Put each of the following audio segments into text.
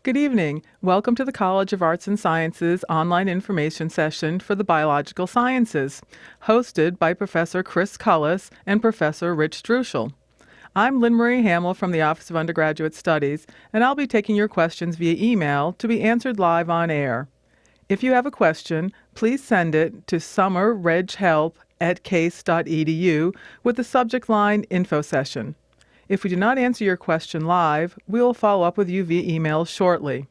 Good evening. Welcome to the College of Arts and Sciences online information session for the Biological Sciences, hosted by Professor Chris Cullis and Professor Rich Drushel. I'm Lynn Marie Hamill from the Office of Undergraduate Studies, and I'll be taking your questions via email to be answered live on air. If you have a question, please send it to summerreghelp@case.edu with the subject line Info Session. If we do not answer your question live, we will follow up with you via email shortly.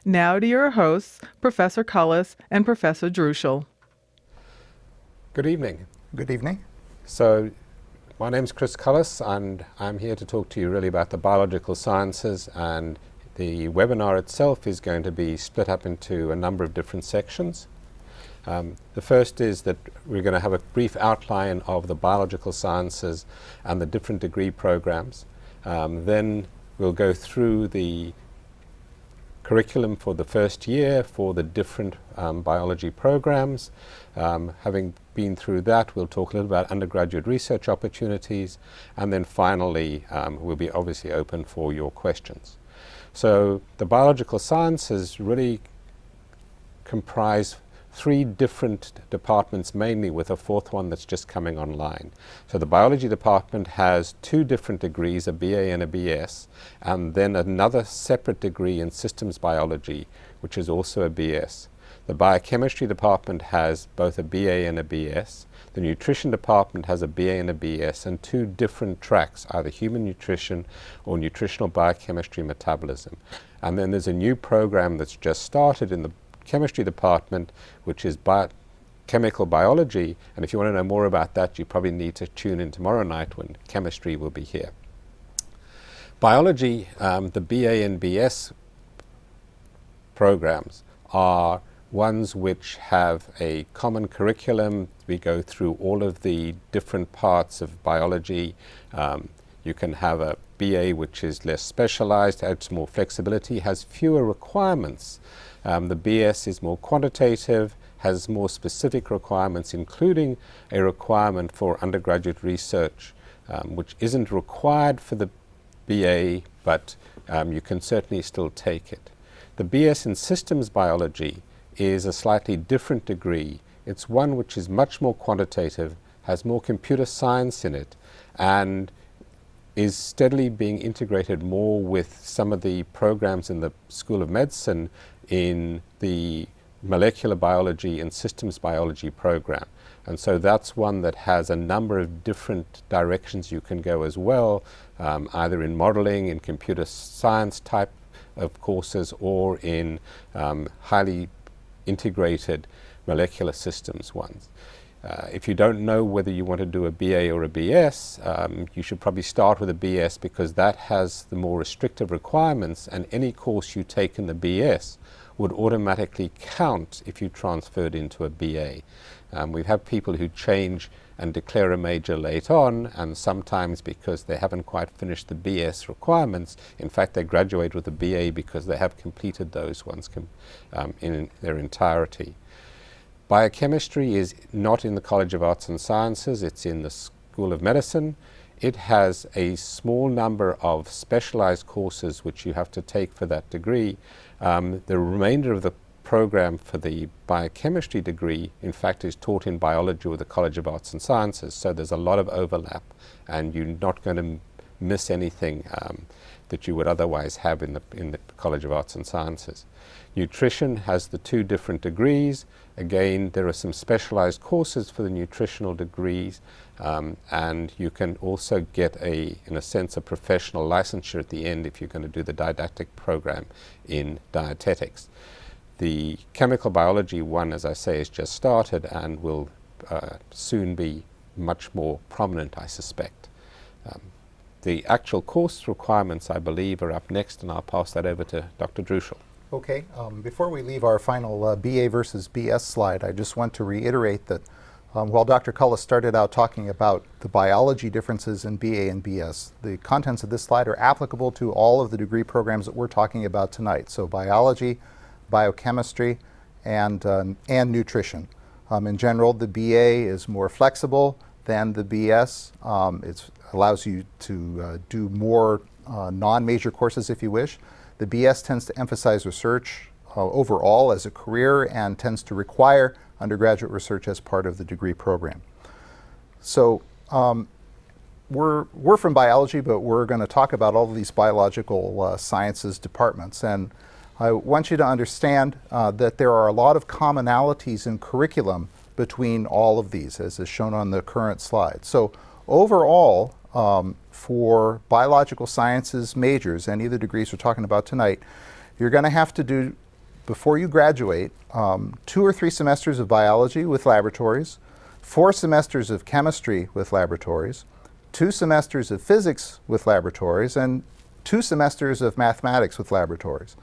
Now to your hosts, Professor Cullis and Professor Drushel. Good evening. Good evening. So, my name's Chris Cullis, and I'm here to talk to you really about the biological sciences, and the webinar itself is going to be split up into a number of different sections. The first is that we're going to have a brief outline of the biological sciences and the different degree programs. Then we'll go through the curriculum for the first year for the different biology programs. Having been through that, we'll talk a little about undergraduate research opportunities, and then finally we'll be obviously open for your questions. So the biological sciences really comprise three different departments mainly, with a fourth one that's just coming online. So the biology department has two different degrees, a BA and a BS, and then another separate degree in systems biology, which is also a BS. The biochemistry department has both a BA and a BS. The nutrition department has a BA and a BS, and two different tracks, either human nutrition or nutritional biochemistry metabolism. And then there's a new program that's just started in the chemistry department, which is chemical biology, and if you want to know more about that, you probably need to tune in tomorrow night when chemistry will be here. Biology, the BA and BS programs are ones which have a common curriculum. We go through all of the different parts of biology. You can have a BA which is less specialized, adds more flexibility, has fewer requirements. The BS is more quantitative, has more specific requirements, including a requirement for undergraduate research, which isn't required for the BA, but you can certainly still take it. The BS in systems biology is a slightly different degree. It's one which is much more quantitative, has more computer science in it, and is steadily being integrated more with some of the programs in the School of Medicine in the molecular biology and systems biology program. And so that's one that has a number of different directions you can go as well, either in modeling, in computer science type of courses, or in highly integrated molecular systems ones. If you don't know whether you want to do a BA or a BS, you should probably start with a BS, because that has the more restrictive requirements, and any course you take in the BS would automatically count if you transferred into a BA. We've had people who change and declare a major late on, and sometimes because they haven't quite finished the BS requirements, in fact they graduate with a BA because they have completed those ones in their entirety. Biochemistry is not in the College of Arts and Sciences, it's in the School of Medicine. It has a small number of specialized courses which you have to take for that degree. The remainder of the program for the biochemistry degree, in fact, is taught in biology with the College of Arts and Sciences, so there's a lot of overlap, and you're not going to miss anything that you would otherwise have in the College of Arts and Sciences. Nutrition has the two different degrees. Again, there are some specialized courses for the nutritional degrees, and you can also get in a sense, a professional licensure at the end if you're going to do the didactic program in dietetics. The chemical biology one, as I say, has just started and will soon be much more prominent, I suspect. The actual course requirements, I believe, are up next, and I'll pass that over to Dr. Drushel. Okay, before we leave our final BA versus BS slide, I just want to reiterate that while Dr. Cullis started out talking about the biology differences in BA and BS, the contents of this slide are applicable to all of the degree programs that we're talking about tonight. So biology, biochemistry, and nutrition. In general, the BA is more flexible than the BS. It allows you to do more non-major courses if you wish. The BS tends to emphasize research overall as a career and tends to require undergraduate research as part of the degree program. So we're from biology, but we're going to talk about all of these biological sciences departments. And I want you to understand that there are a lot of commonalities in curriculum between all of these, as is shown on the current slide. So overall, for biological sciences majors, any of the degrees we're talking about tonight, you're going to have to do, before you graduate, 2 or 3 semesters of biology with laboratories, 4 semesters of chemistry with laboratories, 2 semesters of physics with laboratories, and 2 semesters of mathematics with laboratories.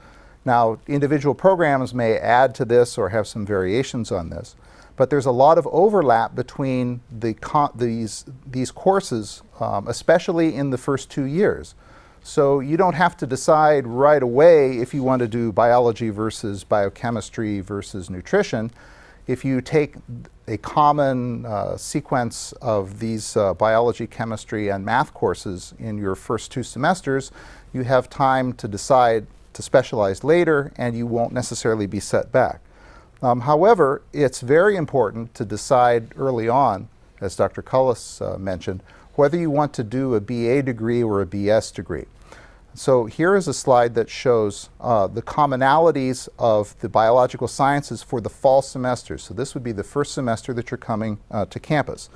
Now, individual programs may add to this or have some variations on this, but there's a lot of overlap between these courses, especially in the first 2 years. So you don't have to decide right away if you want to do biology versus biochemistry versus nutrition. If you take a common sequence of these biology, chemistry, and math courses in your first 2 semesters, you have time to decide to specialize later, and you won't necessarily be set back. However, it's very important to decide early on, as Dr. Cullis mentioned, whether you want to do a BA degree or a BS degree. So here is a slide that shows the commonalities of the biological sciences for the fall semester. So this would be the first semester that you're coming to campus.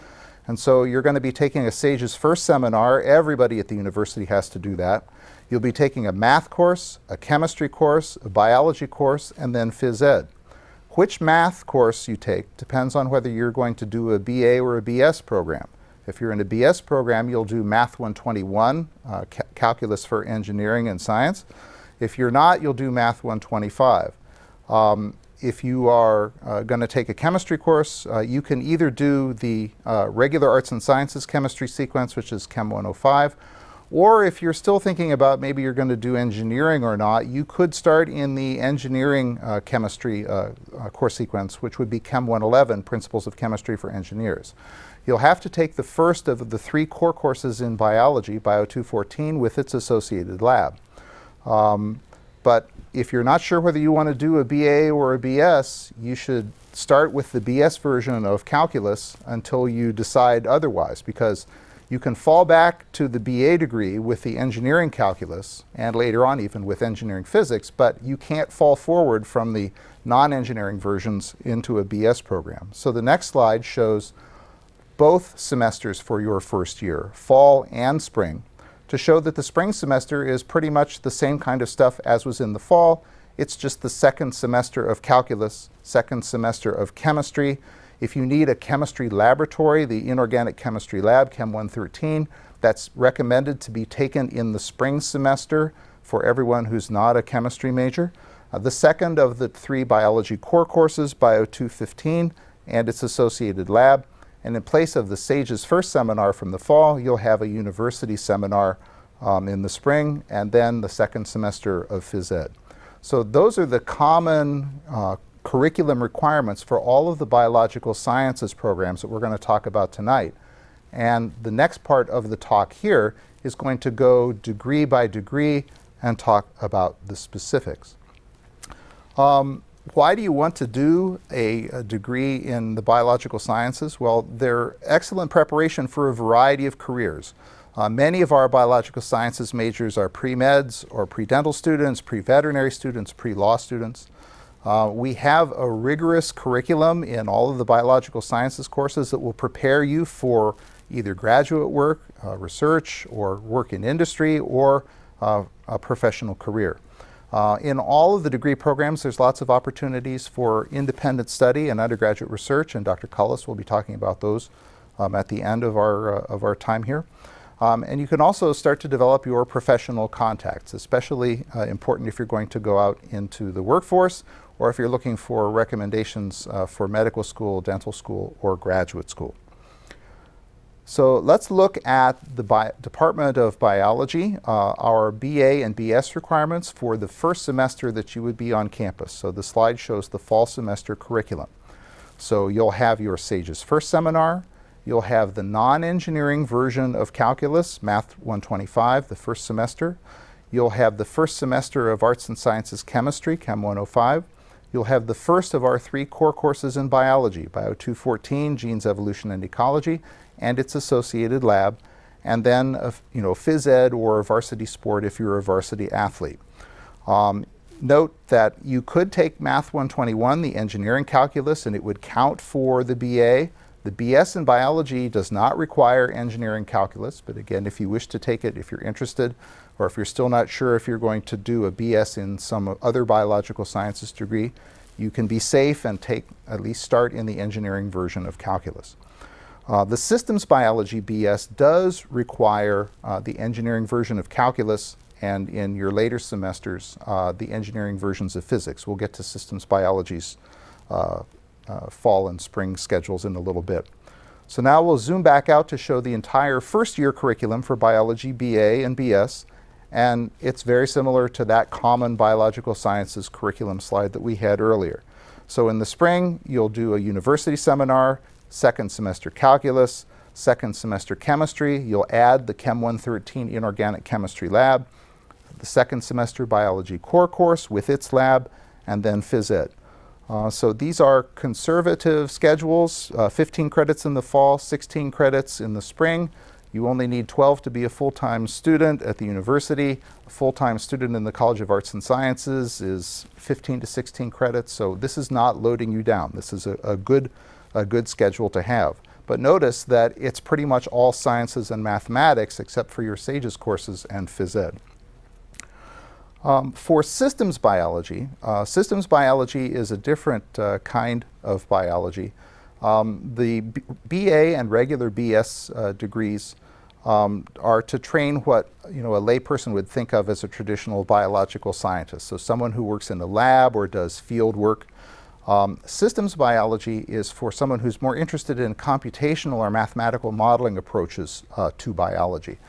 And so you're going to be taking a SAGES first seminar. Everybody at the university has to do that. You'll be taking a math course, a chemistry course, a biology course, and then phys ed. Which math course you take depends on whether you're going to do a BA or a BS program. If you're in a BS program, you'll do Math 121, Calculus for Engineering and Science. If you're not, you'll do Math 125. If you are going to take a chemistry course, you can either do the regular arts and sciences chemistry sequence, which is Chem 105, or if you're still thinking about maybe you're going to do engineering or not, you could start in the engineering chemistry course sequence, which would be Chem 111, Principles of Chemistry for Engineers. You'll have to take the first of the 3 core courses in biology, Bio 214, with its associated lab. But if you're not sure whether you want to do a BA or a BS, you should start with the BS version of calculus until you decide otherwise, because you can fall back to the BA degree with the engineering calculus and later on even with engineering physics, but you can't fall forward from the non-engineering versions into a BS program. So the next slide shows both semesters for your first year, fall and spring, to show that the spring semester is pretty much the same kind of stuff as was in the fall. It's just the second semester of calculus, second semester of chemistry. If you need a chemistry laboratory, the inorganic chemistry lab, Chem 113, that's recommended to be taken in the spring semester for everyone who's not a chemistry major. The second of the 3 biology core courses, Bio 215, and its associated lab. And in place of the SAGES first seminar from the fall, you'll have a university seminar in the spring, and then the second semester of phys ed. So those are the common curriculum requirements for all of the biological sciences programs that we're going to talk about tonight. And the next part of the talk here is going to go degree by degree and talk about the specifics. Why do you want to do a degree in the biological sciences? Well, they're excellent preparation for a variety of careers. Many of our biological sciences majors are pre-meds or pre-dental students, pre-veterinary students, pre-law students. We have a rigorous curriculum in all of the biological sciences courses that will prepare you for either graduate work, research, or work in industry, or a professional career. In all of the degree programs, there's lots of opportunities for independent study and undergraduate research, and Dr. Cullis will be talking about those at the end of our time here. And you can also start to develop your professional contacts, especially important if you're going to go out into the workforce or if you're looking for recommendations for medical school, dental school, or graduate school. So let's look at the Department of Biology, our BA and BS requirements for the first semester that you would be on campus. So the slide shows the fall semester curriculum. So you'll have your SAGES first seminar. You'll have the non-engineering version of calculus, Math 125, the first semester. You'll have the first semester of Arts and Sciences Chemistry, Chem 105. You'll have the first of our 3 core courses in biology, Bio 214, Genes, Evolution, and Ecology, and its associated lab, and then phys ed or a varsity sport if you're a varsity athlete. Note that you could take Math 121, the engineering calculus, and it would count for the BA. The BS in biology does not require engineering calculus, but again, if you wish to take it, if you're interested, or if you're still not sure if you're going to do a BS in some other biological sciences degree, you can be safe and at least start in the engineering version of calculus. The systems biology BS does require the engineering version of calculus, and in your later semesters, the engineering versions of physics. We'll get to systems biology's fall and spring schedules in a little bit. So now we'll zoom back out to show the entire first year curriculum for biology BA and BS, and it's very similar to that common biological sciences curriculum slide that we had earlier. So in the spring, you'll do a university seminar, second semester calculus, second semester chemistry. You'll add the Chem 113 inorganic chemistry lab, the second semester biology core course with its lab, and then phys ed. So these are conservative schedules, 15 credits in the fall, 16 credits in the spring. You only need 12 to be a full-time student at the university. A full-time student in the College of Arts and Sciences is 15 to 16 credits, so this is not loading you down. This is a good schedule to have. But notice that it's pretty much all sciences and mathematics except for your SAGES courses and phys ed. For systems biology is a different kind of biology. The BA and regular BS degrees are to train what a layperson would think of as a traditional biological scientist, so someone who works in a lab or does field work. Systems biology is for someone who's more interested in computational or mathematical modeling approaches to biology.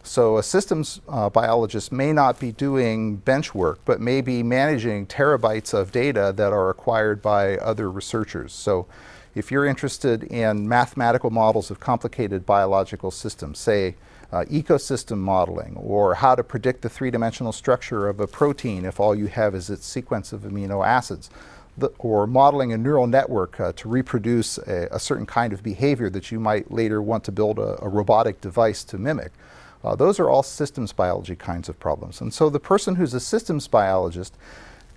So a systems biologist may not be doing bench work, but may be managing terabytes of data that are acquired by other researchers. So if you're interested in mathematical models of complicated biological systems, say ecosystem modeling, or how to predict the three-dimensional structure of a protein if all you have is its sequence of amino acids, or modeling a neural network to reproduce a certain kind of behavior that you might later want to build a robotic device to mimic. Those are all systems biology kinds of problems. And so the person who's a systems biologist,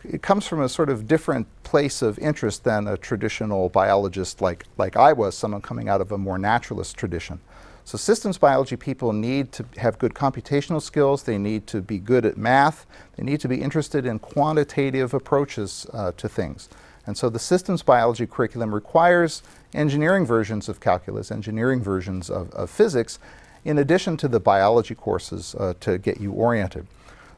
it comes from a sort of different place of interest than a traditional biologist like I was, someone coming out of a more naturalist tradition. So systems biology people need to have good computational skills, they need to be good at math, they need to be interested in quantitative approaches to things. And so the systems biology curriculum requires engineering versions of calculus, engineering versions of physics, in addition to the biology courses to get you oriented.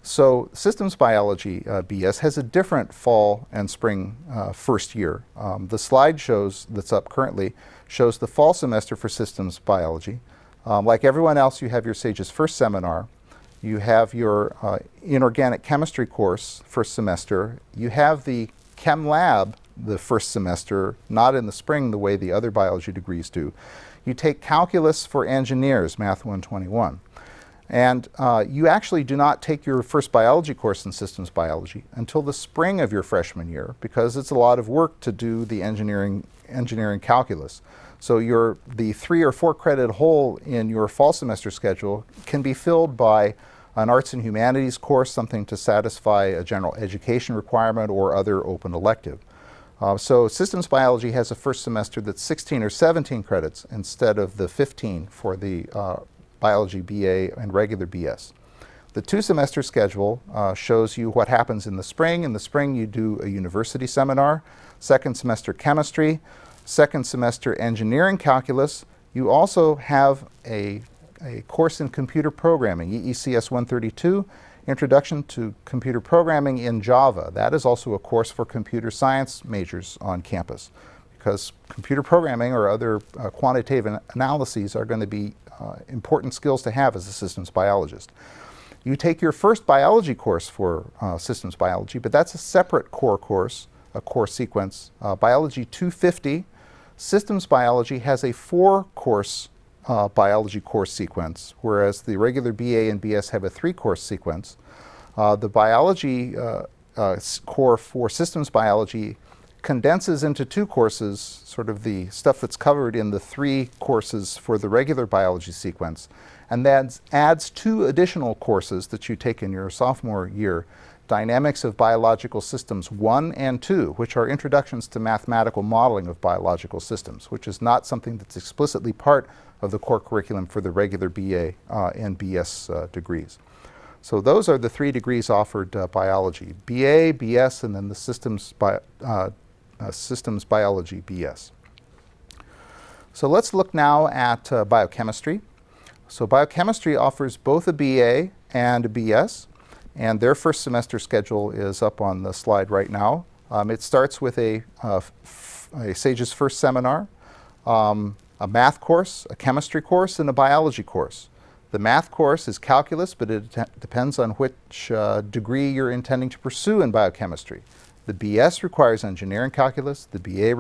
So systems biology BS has a different fall and spring first year. The slide that's up currently shows the fall semester for systems biology. Like everyone else, you have your SAGES first seminar. You have your inorganic chemistry course first semester. You have the chem lab the first semester, not in the spring the way the other biology degrees do. You take calculus for engineers, Math 121. And you actually do not take your first biology course in systems biology until the spring of your freshman year, because it's a lot of work to do the engineering calculus. So the 3 or 4 credit hole in your fall semester schedule can be filled by an arts and humanities course, something to satisfy a general education requirement or other open elective. So systems biology has a first semester that's 16 or 17 credits instead of the 15 for the biology BA and regular BS. The 2-semester schedule shows you what happens in the spring. In the spring you do a university seminar, second semester chemistry, second semester engineering calculus. You also have a course in computer programming, EECS 132, Introduction to Computer Programming in Java. That is also a course for computer science majors on campus, because computer programming or other quantitative analyses are going to be important skills to have as a systems biologist. You take your first biology course for systems biology, but that's a separate core course, a core sequence. Biology 250, systems biology has a 4-course biology course sequence, whereas the regular BA and BS have a 3-course sequence. The biology core for systems biology condenses into 2 courses, sort of the stuff that's covered in the 3 courses for the regular biology sequence, and then adds 2 additional courses that you take in your sophomore year, Dynamics of Biological Systems 1 and 2, which are introductions to mathematical modeling of biological systems, which is not something that's explicitly part of the core curriculum for the regular BA and BS degrees. So those are the 3 degrees offered biology, BA, BS, and then the systems biology BS. So let's look now at biochemistry. So biochemistry offers both a BA and a BS, and their first semester schedule is up on the slide right now. It starts with a SAGE's first seminar, a math course, a chemistry course, and a biology course. The math course is calculus, but it depends on which degree you're intending to pursue in biochemistry. The BS requires engineering calculus. The BA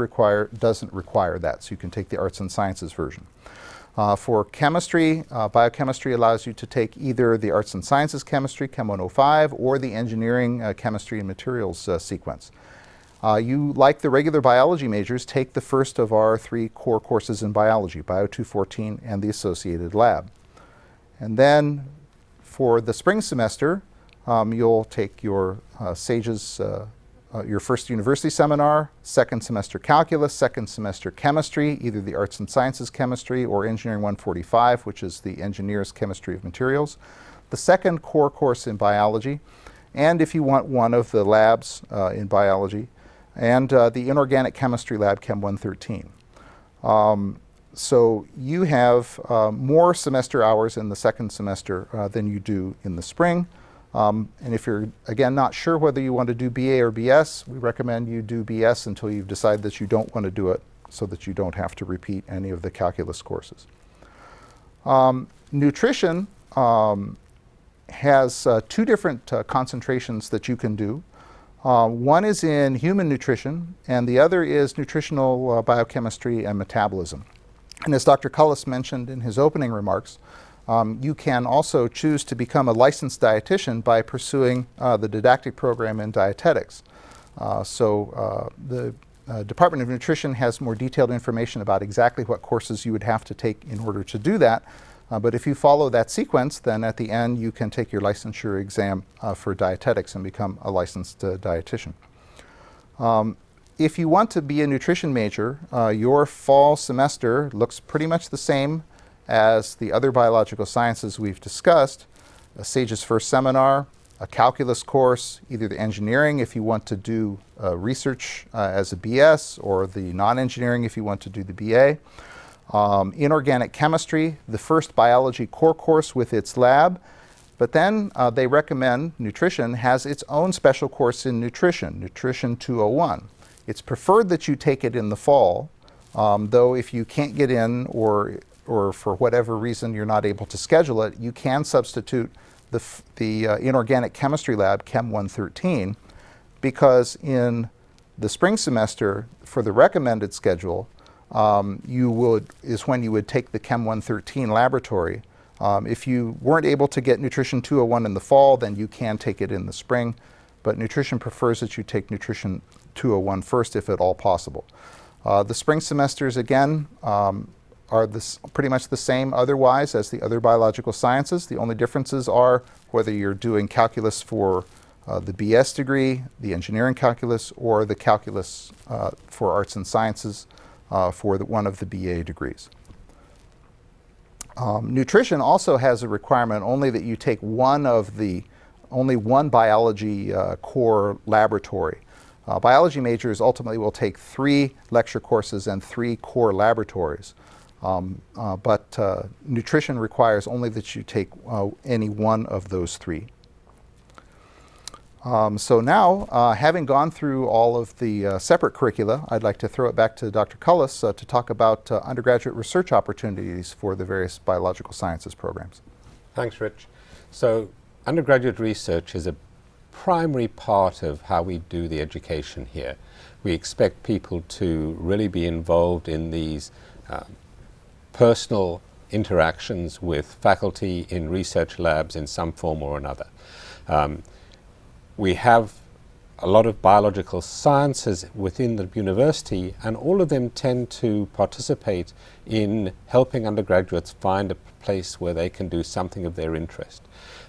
doesn't require that, so you can take the arts and sciences version. For chemistry, biochemistry allows you to take either the arts and sciences chemistry, Chem 105, or the engineering chemistry and materials sequence. You, like the regular biology majors, take the first of our 3 core courses in biology, Bio 214 and the associated lab. And then for the spring semester, you'll take your SAGE's your first university seminar, second semester calculus, second semester chemistry, either the arts and sciences chemistry or engineering 145, which is the engineer's chemistry of materials, the second core course in biology, and if you want one of the labs in biology, and the inorganic chemistry lab, Chem 113. So you have more semester hours in the second semester than you do in the spring. And if you're, again, not sure whether you want to do BA or BS, we recommend you do BS until you decide that you don't want to do it, so that you don't have to repeat any of the calculus courses. Nutrition has 2 different concentrations that you can do. One is in human nutrition, and the other is nutritional biochemistry and metabolism. And as Dr. Cullis mentioned in his opening remarks, you can also choose to become a licensed dietitian by pursuing the didactic program in dietetics. The Department of Nutrition has more detailed information about exactly what courses you would have to take in order to do that. But if you follow that sequence, then at the end you can take your licensure exam for dietetics and become a licensed dietitian. If you want to be a nutrition major, your fall semester looks pretty much the same as the other biological sciences we've discussed. A SAGE's first seminar, a calculus course, either the engineering if you want to do research as a BS, or the non-engineering if you want to do the BA. Inorganic chemistry, the first biology core course with its lab, but then they recommend nutrition has its own special course in nutrition, Nutrition 201. It's preferred that you take it in the fall, though if you can't get in or for whatever reason you're not able to schedule it, you can substitute the inorganic chemistry lab, Chem 113, because in the spring semester for the recommended schedule, is when you would take the Chem 113 laboratory. If you weren't able to get Nutrition 201 in the fall, then you can take it in the spring, but nutrition prefers that you take Nutrition 201 first if at all possible. The spring semesters, again, are pretty much the same otherwise as the other biological sciences. The only differences are whether you're doing calculus for the BS degree, the engineering calculus, or the calculus for arts and sciences for one of the BA degrees. Nutrition also has a requirement only that you take only one biology core laboratory. Biology majors ultimately will take 3 lecture courses and 3 core laboratories. But nutrition requires only that you take any one of those 3. So now, having gone through all of the separate curricula, I'd like to throw it back to Dr. Cullis to talk about undergraduate research opportunities for the various biological sciences programs. Thanks, Rich. So undergraduate research is a primary part of how we do the education here. We expect people to really be involved in these personal interactions with faculty in research labs in some form or another. We have a lot of biological sciences within the university, and all of them tend to participate in helping undergraduates find a place where they can do something of their interest.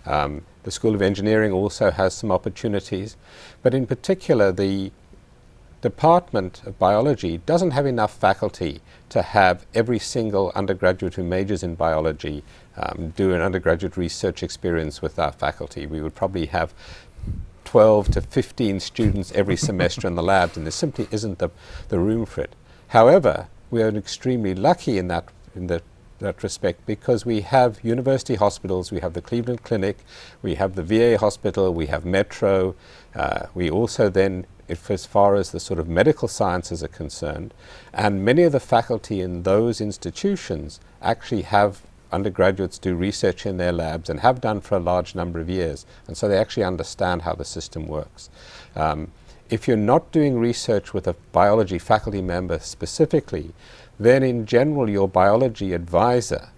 The School of Engineering also has some opportunities, but in particular the Department of Biology doesn't have enough faculty to have every single undergraduate who majors in biology do an undergraduate research experience with our faculty. We would probably have 12 to 15 students every semester in the labs, and there simply isn't the room for it. However, we are extremely lucky in that respect, because we have university hospitals. We have the Cleveland Clinic, we have the VA hospital, we have Metro. We also then, as far as the sort of medical sciences are concerned, and many of the faculty in those institutions actually have undergraduates do research in their labs and have done for a large number of years, and so they actually understand how the system works. If you're not doing research with a biology faculty member specifically, then in general your biology advisor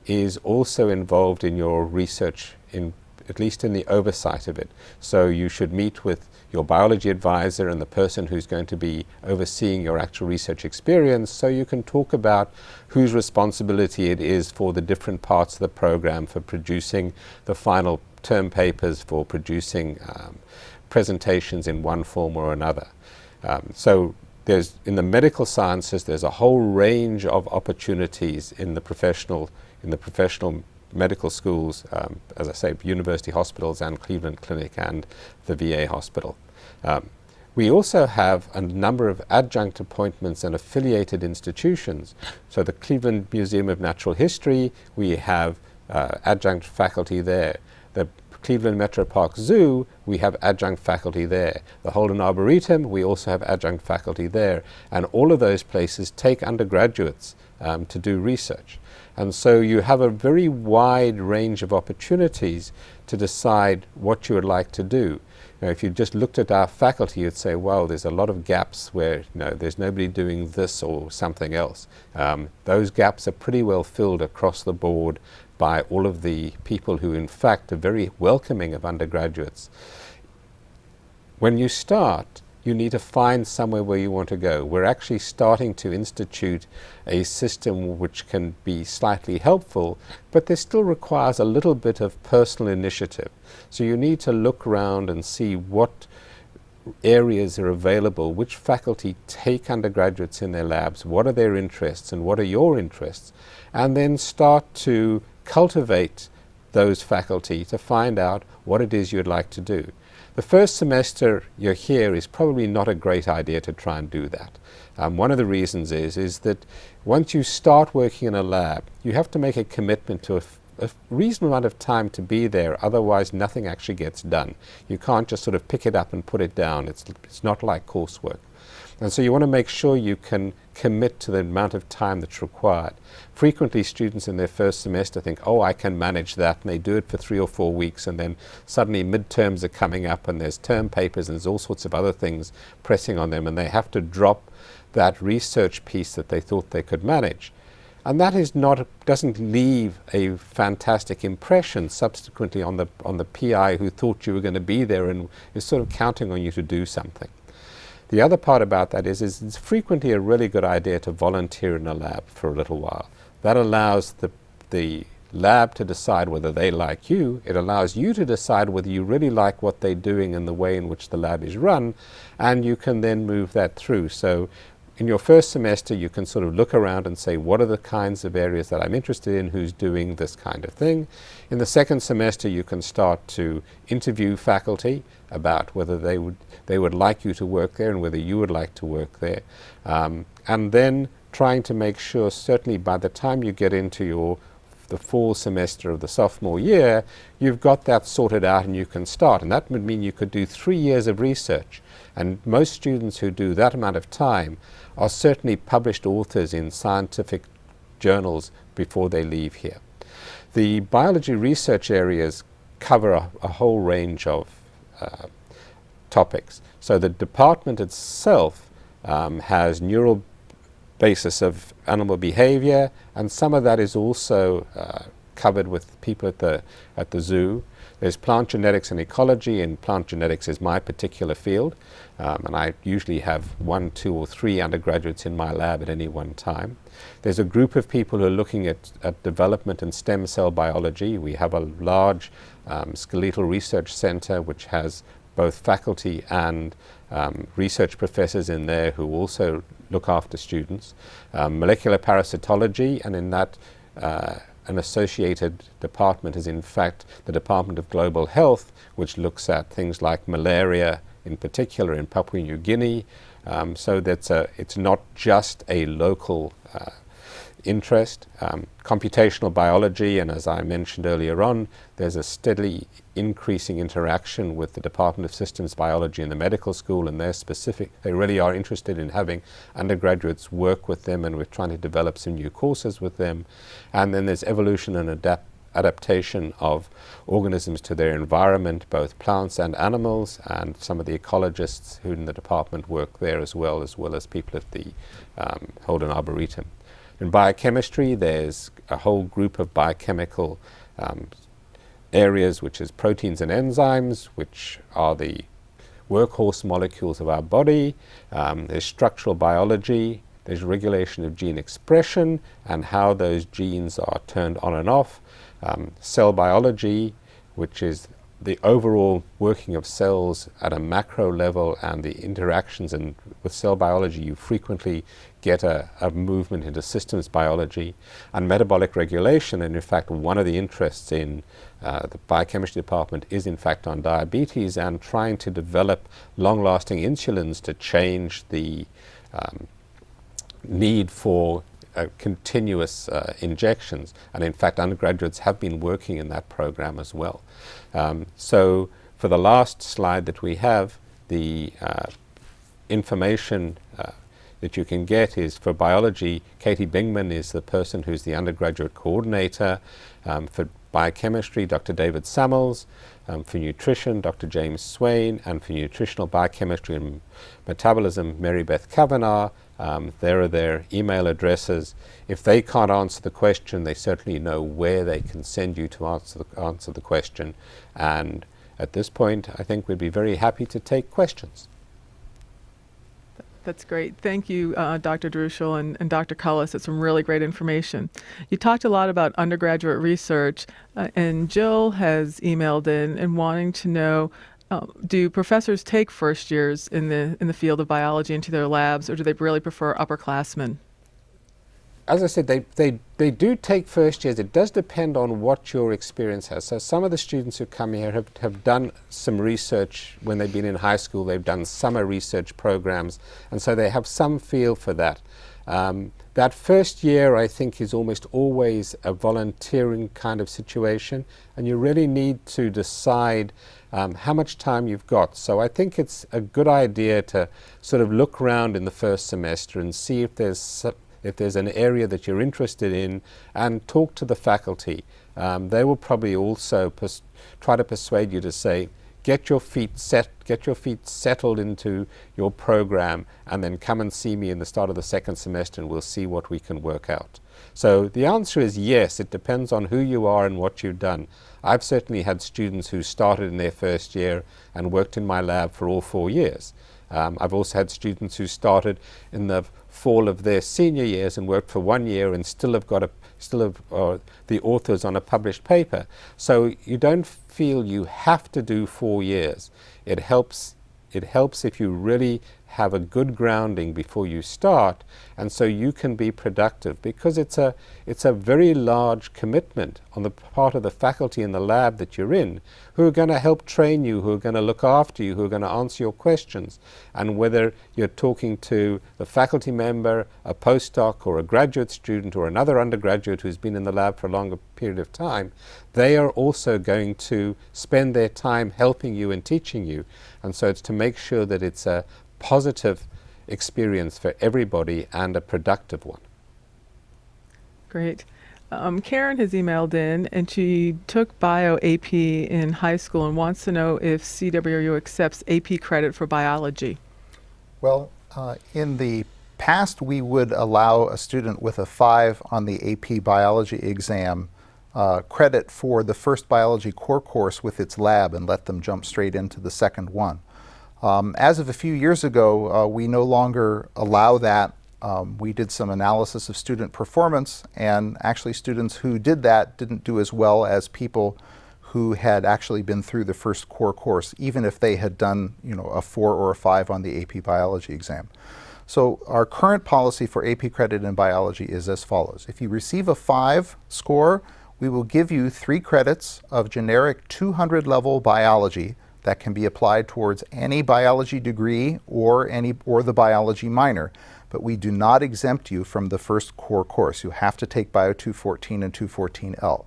is also involved in your research, at least in the oversight of it. So you should meet with your biology advisor and the person who's going to be overseeing your actual research experience, so you can talk about whose responsibility it is for the different parts of the program, for producing the final term papers, for producing presentations in one form or another. So in the medical sciences, there's a whole range of opportunities in the professional medical schools, as I say, university hospitals and Cleveland Clinic and the VA hospital. We also have a number of adjunct appointments and affiliated institutions. So the Cleveland Museum of Natural History, we have adjunct faculty there. The Cleveland Metro Park Zoo, we have adjunct faculty there. The Holden Arboretum, we also have adjunct faculty there. And all of those places take undergraduates to do research. And so you have a very wide range of opportunities to decide what you would like to do. Now, if you just looked at our faculty, you'd say, wow, there's a lot of gaps where there's nobody doing this or something else. Those gaps are pretty well filled across the board by all of the people who, in fact, are very welcoming of undergraduates. When you start, you need to find somewhere where you want to go. We're actually starting to institute a system which can be slightly helpful, but this still requires a little bit of personal initiative. So you need to look around and see what areas are available, which faculty take undergraduates in their labs, what are their interests and what are your interests, and then start to cultivate those faculty to find out what it is you'd like to do. The first semester you're here is probably not a great idea to try and do that. One of the reasons is that once you start working in a lab, you have to make a commitment to a reasonable amount of time to be there, otherwise nothing actually gets done. You can't just sort of pick it up and put it down. It's not like coursework. And so you want to make sure you can commit to the amount of time that's required. Frequently students in their first semester think, oh, I can manage that, and they do it for 3 or 4 weeks, and then suddenly midterms are coming up and there's term papers and there's all sorts of other things pressing on them, and they have to drop that research piece that they thought they could manage. And that doesn't leave a fantastic impression subsequently on the PI who thought you were going to be there and is sort of counting on you to do something. The other part about that is it's frequently a really good idea to volunteer in a lab for a little while. That allows the lab to decide whether they like you. It allows you to decide whether you really like what they're doing and the way in which the lab is run, and you can then move that through. So in your first semester, you can sort of look around and say, what are the kinds of areas that I'm interested in, who's doing this kind of thing. In the second semester, you can start to interview faculty about whether they would like you to work there and whether you would like to work there. And then trying to make sure, certainly by the time you get into the fall semester of the sophomore year, you've got that sorted out and you can start. And that would mean you could do 3 years of research. And most students who do that amount of time are certainly published authors in scientific journals before they leave here. The biology research areas cover a whole range of topics. So the department itself has neural basis of animal behavior, and some of that is also covered with people at the zoo. There's plant genetics and ecology, and plant genetics is my particular field. And I usually have 1, 2, or 3 undergraduates in my lab at any one time. There's a group of people who are looking at development and stem cell biology. We have a large skeletal research center which has both faculty and research professors in there who also look after students. Molecular parasitology, and in that an associated department is in fact the Department of Global Health, which looks at things like malaria in particular in Papua New Guinea. So it's not just a local interest. Computational biology, and as I mentioned earlier on, there's a steadily increasing interaction with the Department of Systems Biology in the medical school, and they really are interested in having undergraduates work with them, and we're trying to develop some new courses with them. And then there's evolution and adaptation of organisms to their environment, both plants and animals, and some of the ecologists who in the department work there as well as people at the Holden Arboretum. In biochemistry, there's a whole group of biochemical areas, which is proteins and enzymes, which are the workhorse molecules of our body. There's structural biology, there's regulation of gene expression and how those genes are turned on and off. Cell biology, which is the overall working of cells at a macro level and the interactions, and with cell biology you frequently get a movement into systems biology, and metabolic regulation. And in fact, one of the interests in the biochemistry department is in fact on diabetes and trying to develop long-lasting insulins to change the need for continuous injections, and in fact undergraduates have been working in that program as well. So for the last slide that we have, the information that you can get is for biology, Katie Bingman is the person who's the undergraduate coordinator. For biochemistry, Dr. David Samuels. For nutrition, Dr. James Swain, and for nutritional biochemistry and metabolism, Mary Beth Kavanagh. There are their email addresses. If they can't answer the question, they certainly know where they can send you to answer the question. And at this point, I think we'd be very happy to take questions. That's great. Thank you, Dr. Drushel and Dr. Cullis. It's some really great information. You talked a lot about undergraduate research, and Jill has emailed in and wanting to know, do professors take first years in the field of biology into their labs, or do they really prefer upperclassmen? As I said, they do take first years. It does depend on what your experience has. So some of the students who come here have done some research when they've been in high school. They've done summer research programs, and so they have some feel for that. That first year, I think, is almost always a volunteering kind of situation, and you really need to decide how much time you've got. So I think it's a good idea to sort of look around in the first semester and see if there's an area that you're interested in, and talk to the faculty. They will probably also try to persuade you to say, get your feet settled into your program, and then come and see me in the start of the second semester and we'll see what we can work out. So the answer is yes, it depends on who you are and what you've done. I've certainly had students who started in their first year and worked in my lab for all 4 years. I've also had students who started in the fall of their senior years and worked for 1 year and still have the authors on a published paper. So you don't feel you have to do 4 years. It helps if you really have a good grounding before you start, and so you can be productive, because it's a very large commitment on the part of the faculty in the lab that you're in, who are going to help train you, who are going to look after you, who are going to answer your questions. And whether you're talking to the faculty member, a postdoc, or a graduate student, or another undergraduate who's been in the lab for a longer period of time, they are also going to spend their time helping you and teaching you. And so it's to make sure that it's a positive experience for everybody and a productive one. Great. Karen has emailed in, and she took Bio AP in high school and wants to know if CWRU accepts AP credit for biology. Well, in the past, we would allow a student with a 5 on the AP biology exam credit for the first biology core course with its lab and let them jump straight into the second one. As of a few years ago, we no longer allow that. We did some analysis of student performance, and actually students who did that didn't do as well as people who had actually been through the first core course, even if they had done, a 4 or a 5 on the AP biology exam. So our current policy for AP credit in biology is as follows. If you receive a 5 score, we will give you 3 credits of generic 200 level biology that can be applied towards any biology degree or the biology minor. But we do not exempt you from the first core course. You have to take Bio 214 and 214L.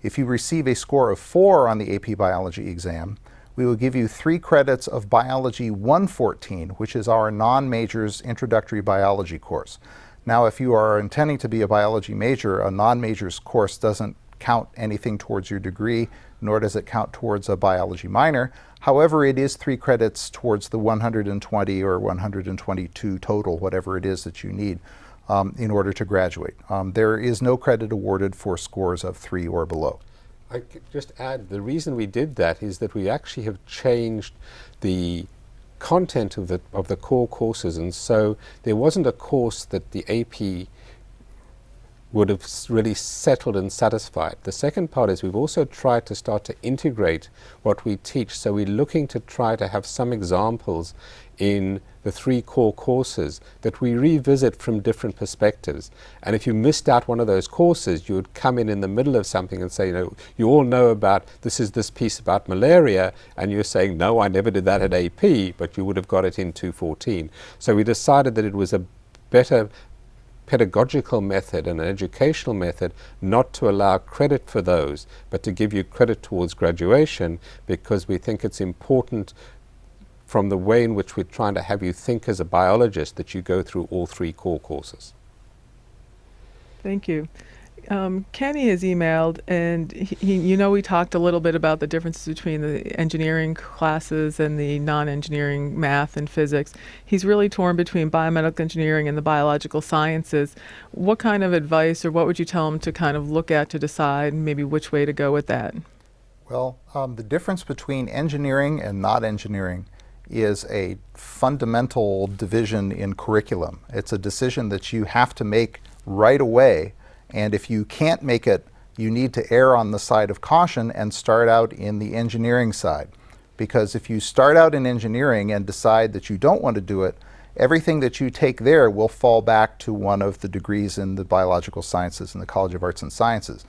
If you receive a score of 4 on the AP biology exam, we will give you 3 credits of Biology 114, which is our non-majors introductory biology course. Now, if you are intending to be a biology major, a non-majors course doesn't count anything towards your degree, nor does it count towards a biology minor. However, it is 3 credits towards the 120 or 122 total, whatever it is that you need in order to graduate. There is no credit awarded for scores of 3 or below. I could just add, the reason we did that is that we actually have changed the content of the core courses, and so there wasn't a course that the AP would have really settled and satisfied. The second part is we've also tried to start to integrate what we teach, so we're looking to try to have some examples in the 3 core courses that we revisit from different perspectives. And if you missed out one of those courses, you would come in the middle of something and say, you all know about, this piece about malaria, and you're saying, no, I never did that at AP, but you would have got it in 214. So we decided that it was a better pedagogical method and an educational method not to allow credit for those, but to give you credit towards graduation, because we think it's important from the way in which we're trying to have you think as a biologist that you go through all 3 core courses. Thank you. Kenny has emailed, and we talked a little bit about the differences between the engineering classes and the non-engineering math and physics. He's really torn between biomedical engineering and the biological sciences. What kind of advice, or what would you tell him to kind of look at to decide maybe which way to go with that? Well, the difference between engineering and not engineering is a fundamental division in curriculum. It's a decision that you have to make right away. And if you can't make it, you need to err on the side of caution and start out in the engineering side. Because if you start out in engineering and decide that you don't want to do it, everything that you take there will fall back to one of the degrees in the biological sciences in the College of Arts and Sciences.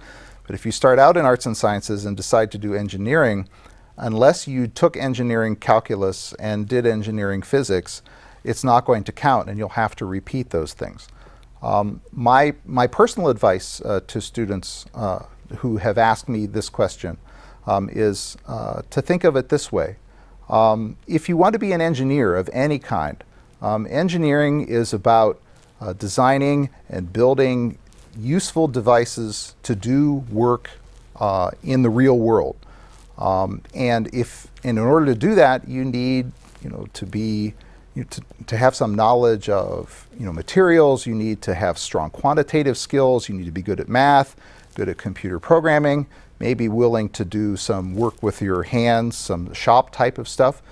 But if you start out in arts and sciences and decide to do engineering, unless you took engineering calculus and did engineering physics, it's not going to count, and you'll have to repeat those things. My personal advice to students who have asked me this question is to think of it this way. If you want to be an engineer of any kind, engineering is about designing and building useful devices to do work in the real world. And in order to do that, you need to have some knowledge of materials. You need to have strong quantitative skills. You need to be good at math, good at computer programming, maybe willing to do some work with your hands, some shop type of stuff.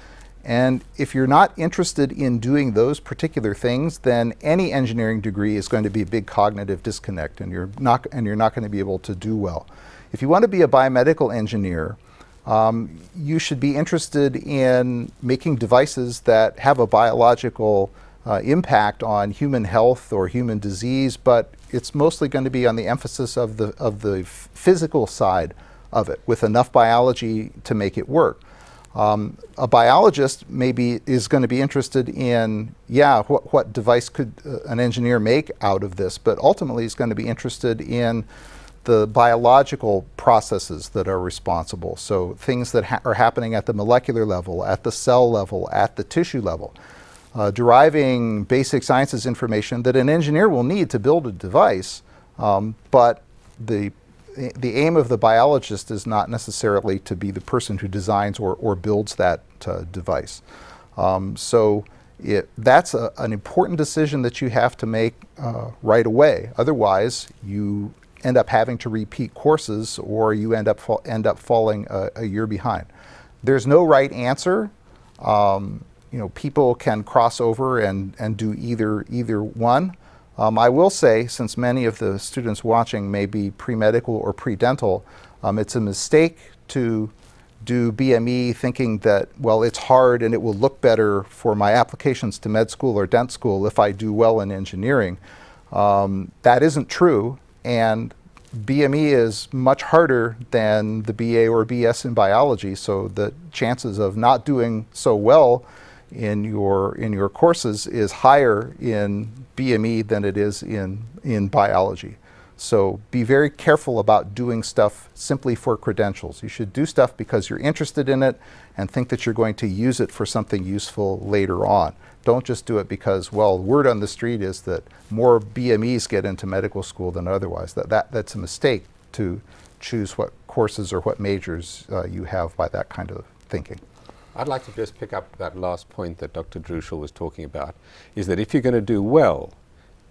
And if you're not interested in doing those particular things, then any engineering degree is going to be a big cognitive disconnect, and you're not going to be able to do well. If you want to be a biomedical engineer, you should be interested in making devices that have a biological impact on human health or human disease, but it's mostly going to be on the emphasis of the physical side of it, with enough biology to make it work. A biologist maybe is going to be interested in, what device could an engineer make out of this, but ultimately is going to be interested in the biological processes that are responsible. So things that are happening at the molecular level, at the cell level, at the tissue level. Deriving basic sciences information that an engineer will need to build a device, but the aim of the biologist is not necessarily to be the person who designs or builds that device. So that's an important decision that you have to make right away. Otherwise, you end up having to repeat courses, or you end up falling a year behind. There's no right answer. People can cross over and do either one. I will say, since many of the students watching may be pre-medical or pre-dental, it's a mistake to do BME thinking that, well, it's hard and it will look better for my applications to med school or dent school if I do well in engineering. That isn't true, and BME is much harder than the BA or BS in biology, so the chances of not doing so well in your courses is higher in BME than it is in biology. So be very careful about doing stuff simply for credentials. You should do stuff because you're interested in it and think that you're going to use it for something useful later on. Don't just do it because, well, word on the street is that more BMEs get into medical school than otherwise. That's a mistake to choose what courses or what majors you have by that kind of thinking. I'd like to just pick up that last point that Dr. Drushel was talking about, is that if you're going to do well,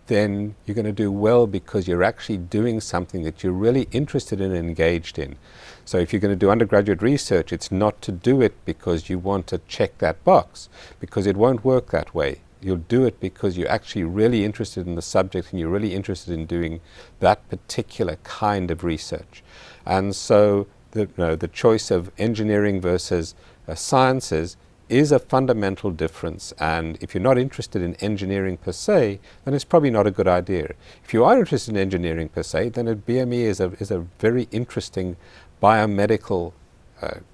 then you're going to do well because you're actually doing something that you're really interested in and engaged in. So if you're going to do undergraduate research, it's not to do it because you want to check that box, because it won't work that way. You'll do it because you're actually really interested in the subject and you're really interested in doing that particular kind of research. And so the choice of engineering versus sciences is a fundamental difference, and if you're not interested in engineering per se, then it's probably not a good idea. If you are interested in engineering per se, then a BME is a very interesting biomedical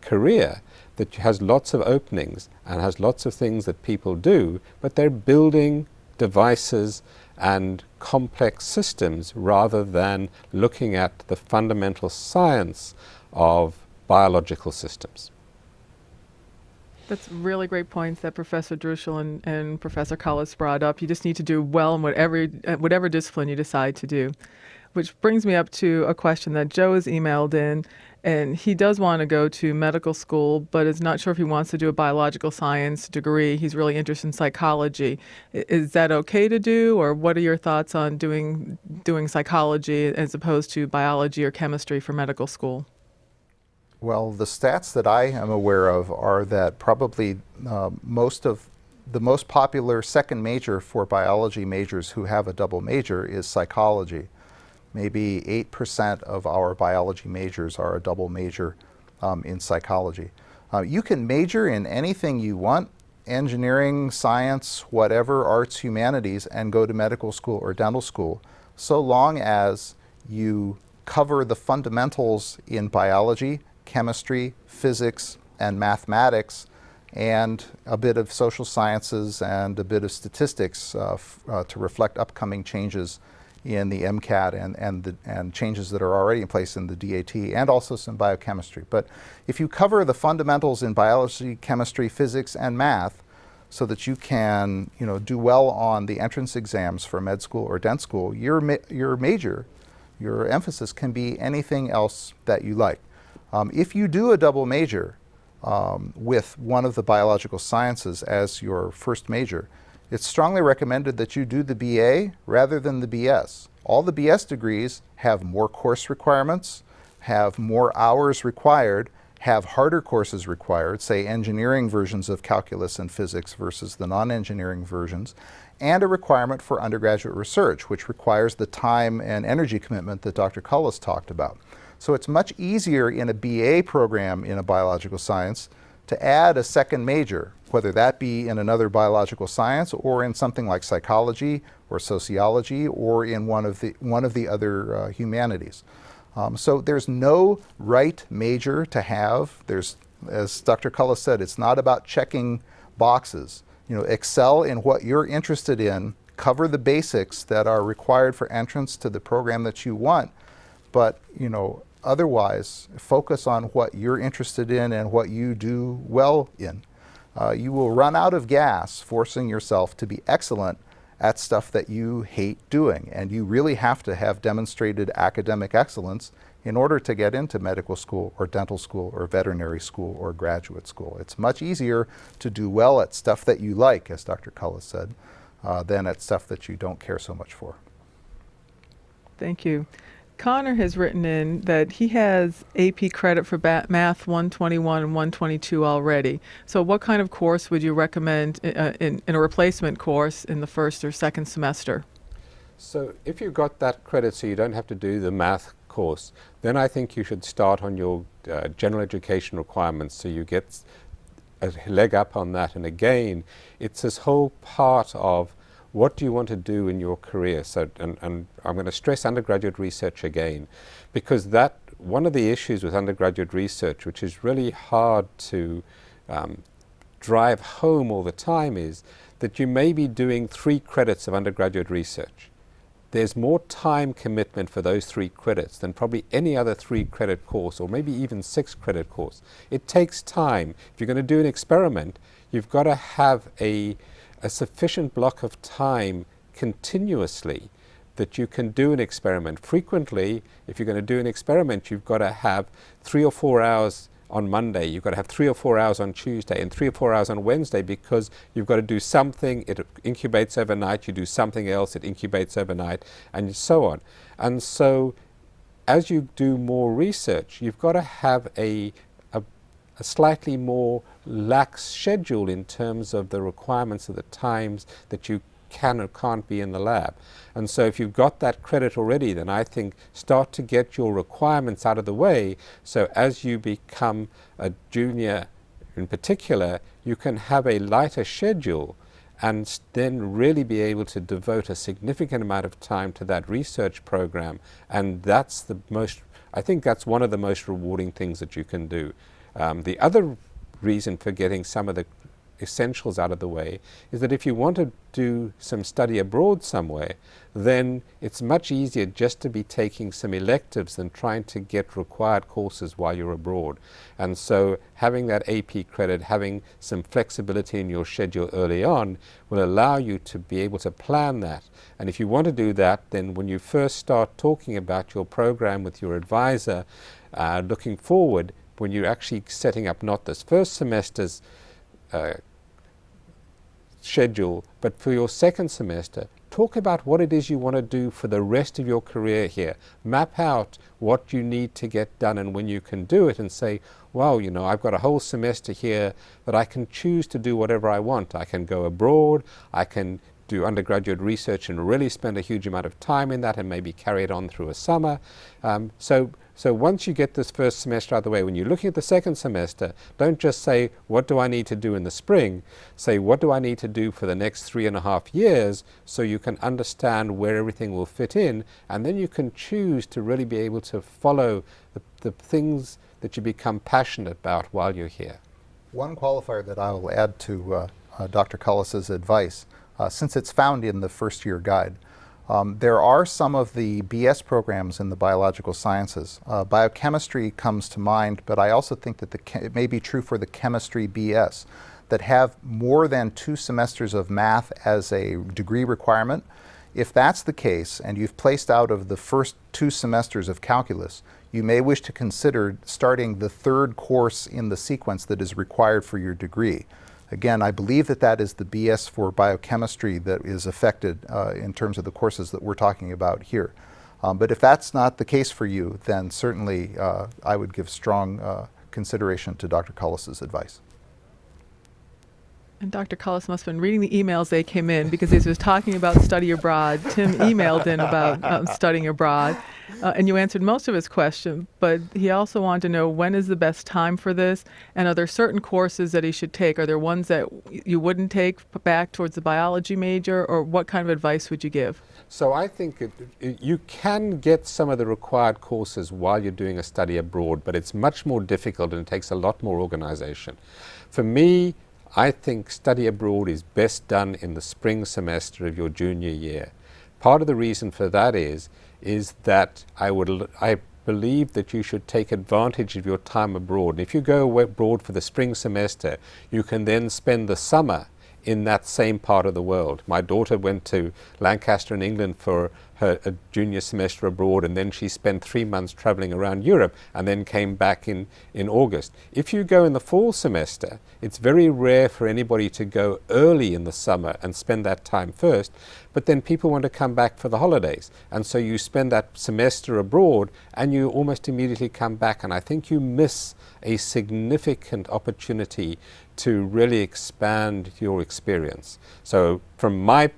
career that has lots of openings and has lots of things that people do, but they're building devices and complex systems rather than looking at the fundamental science of biological systems. That's really great points that Professor Drushel and Professor Cullis brought up. You just need to do well in whatever discipline you decide to do. Which brings me up to a question that Joe has emailed in, and he does want to go to medical school, but is not sure if he wants to do a biological science degree. He's really interested in psychology. Is that okay to do, or what are your thoughts on doing psychology as opposed to biology or chemistry for medical school? Well, the stats that I am aware of are that probably most of the most popular second major for biology majors who have a double major is psychology. Maybe 8% of our biology majors are a double major in psychology. You can major in anything you want, engineering, science, whatever, arts, humanities, and go to medical school or dental school, so long as you cover the fundamentals in biology, chemistry, physics, and mathematics, and a bit of social sciences and a bit of statistics to reflect upcoming changes in the MCAT and changes that are already in place in the DAT, and also some biochemistry. But if you cover the fundamentals in biology, chemistry, physics, and math, so that you can do well on the entrance exams for med school or dent school, your major, your emphasis can be anything else that you like. If you do a double major with one of the biological sciences as your first major, it's strongly recommended that you do the BA rather than the BS. All the BS degrees have more course requirements, have more hours required, have harder courses required, say engineering versions of calculus and physics versus the non-engineering versions, and a requirement for undergraduate research, which requires the time and energy commitment that Dr. Cullis talked about. So it's much easier in a BA program in a biological science to add a second major, whether that be in another biological science or in something like psychology or sociology or in one of the other humanities. So there's no right major to have. As Dr. Cullis said, it's not about checking boxes. Excel in what you're interested in, cover the basics that are required for entrance to the program that you want, but otherwise focus on what you're interested in and what you do well in. You will run out of gas forcing yourself to be excellent at stuff that you hate doing, and you really have to have demonstrated academic excellence in order to get into medical school or dental school or veterinary school or graduate school. It's much easier to do well at stuff that you like, as Dr. Cullis said, than at stuff that you don't care so much for. Thank you. Connor has written in that he has AP credit for Math 121 and 122 already. So what kind of course would you recommend in a replacement course in the first or second semester? So if you've got that credit so you don't have to do the math course, then I think you should start on your general education requirements so you get a leg up on that. And again, it's this whole part of what do you want to do in your career. So, and I'm going to stress undergraduate research again, because that one of the issues with undergraduate research, which is really hard to drive home all the time, is that you may be doing 3 credits of undergraduate research. There's more time commitment for those 3 credits than probably any other 3 credit course, or maybe even 6 credit course. It takes time. If you're going to do an experiment, you've got to have a sufficient block of time continuously that you can do an experiment. Frequently, if you're going to do an experiment, you've got to have 3 or 4 hours on Monday, you've got to have 3 or 4 hours on Tuesday, and 3 or 4 hours on Wednesday, because you've got to do something, it incubates overnight, you do something else, it incubates overnight, and so on. And so as you do more research, you've got to have a slightly more lax schedule in terms of the requirements of the times that you can or can't be in the lab. And so if you've got that credit already, then I think start to get your requirements out of the way, so as you become a junior in particular, you can have a lighter schedule and then really be able to devote a significant amount of time to that research program. And that's I think that's one of the most rewarding things that you can do. The other reason for getting some of the essentials out of the way is that if you want to do some study abroad somewhere, then it's much easier just to be taking some electives than trying to get required courses while you're abroad. And so having that AP credit, having some flexibility in your schedule early on, will allow you to be able to plan that. And if you want to do that, then when you first start talking about your program with your advisor, looking forward, when you're actually setting up not this first semester's schedule, but for your second semester, talk about what it is you want to do for the rest of your career here. Map out what you need to get done and when you can do it, and say, well, you know, I've got a whole semester here that I can choose to do whatever I want. I can go abroad, I can do undergraduate research and really spend a huge amount of time in that and maybe carry it on through a summer. So once you get this first semester out of the way, when you're looking at the second semester, don't just say, what do I need to do in the spring? Say, what do I need to do for the next 3.5 years, so you can understand where everything will fit in, and then you can choose to really be able to follow the things that you become passionate about while you're here. One qualifier that I will add to Dr. Cullis's advice, since it's found in the first year guide, there are some of the BS programs in the biological sciences. Biochemistry comes to mind, but I also think that it may be true for the chemistry BS, that have more than 2 semesters of math as a degree requirement. If that's the case, and you've placed out of the first 2 semesters of calculus, you may wish to consider starting the 3rd course in the sequence that is required for your degree. Again, I believe that that is the BS for biochemistry that is affected in terms of the courses that we're talking about here. But if that's not the case for you, then certainly I would give strong consideration to Dr. Cullis's advice. And Dr. Cullis must have been reading the emails they came in, because as he was talking about study abroad, Tim emailed in about studying abroad, and you answered most of his question, but he also wanted to know, when is the best time for this, and are there certain courses that he should take? Are there ones that you wouldn't take back towards the biology major, or what kind of advice would you give? So I think you can get some of the required courses while you're doing a study abroad, but it's much more difficult and it takes a lot more organization. For me, I think study abroad is best done in the spring semester of your junior year. Part of the reason for that is that I believe that you should take advantage of your time abroad. And if you go abroad for the spring semester, you can then spend the summer in that same part of the world. My daughter went to Lancaster in England for a junior semester abroad, and then she spent 3 months traveling around Europe and then came back in August. If you go in the fall semester, it's very rare for anybody to go early in the summer and spend that time first, but then people want to come back for the holidays. And so you spend that semester abroad and you almost immediately come back, and I think you miss a significant opportunity to really expand your experience. So from my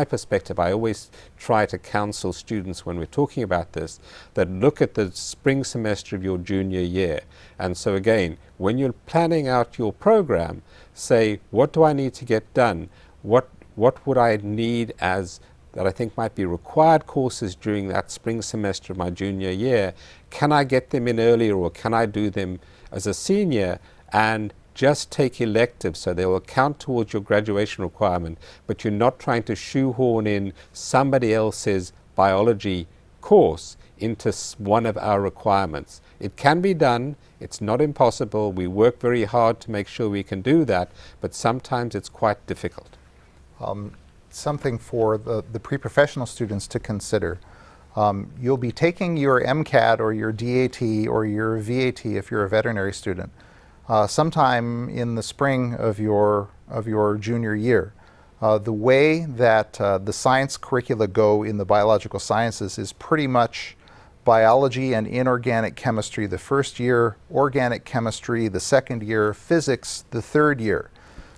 perspective, I always try to counsel students when we're talking about this, that look at the spring semester of your junior year. And so again, when you're planning out your program, say, what do I need to get done? What would I need as that I think might be required courses during that spring semester of my junior year? Can I get them in earlier, or can I do them as a senior? And just take electives, so they will count towards your graduation requirement, but you're not trying to shoehorn in somebody else's biology course into one of our requirements. It can be done. It's not impossible. We work very hard to make sure we can do that, but sometimes it's quite difficult. Something for the pre-professional students to consider. You'll be taking your MCAT or your DAT or your VAT if you're a veterinary student sometime in the spring of your junior year. The way that the science curricula go in the biological sciences is pretty much biology and inorganic chemistry the first year, organic chemistry the second year, physics the third year.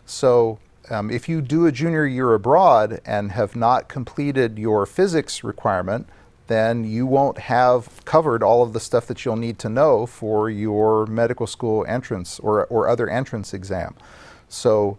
So if you do a junior year abroad and have not completed your physics requirement, then you won't have covered all of the stuff that you'll need to know for your medical school entrance or other entrance exam. So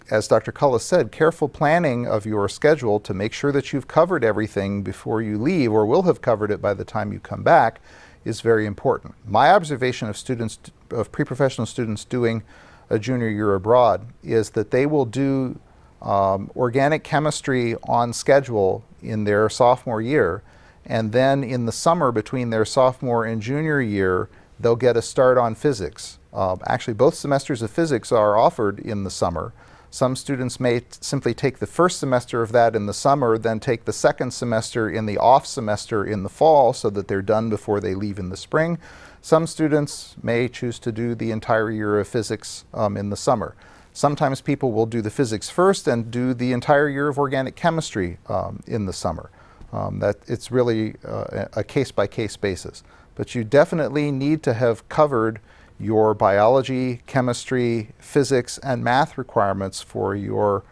as Dr. Cullis said, careful planning of your schedule to make sure that you've covered everything before you leave, or will have covered it by the time you come back, is very important. My observation of students, of pre-professional students doing a junior year abroad, is that they will do organic chemistry on schedule in their sophomore year, and then in the summer between their sophomore and junior year, they'll get a start on physics. Actually, both semesters of physics are offered in the summer. Some students may simply take the first semester of that in the summer, then take the second semester in the off semester in the fall, so that they're done before they leave in the spring. Some students may choose to do the entire year of physics in the summer. Sometimes people will do the physics first and do the entire year of organic chemistry in the summer. That it's really a case-by-case basis. But you definitely need to have covered your biology, chemistry, physics, and math requirements for your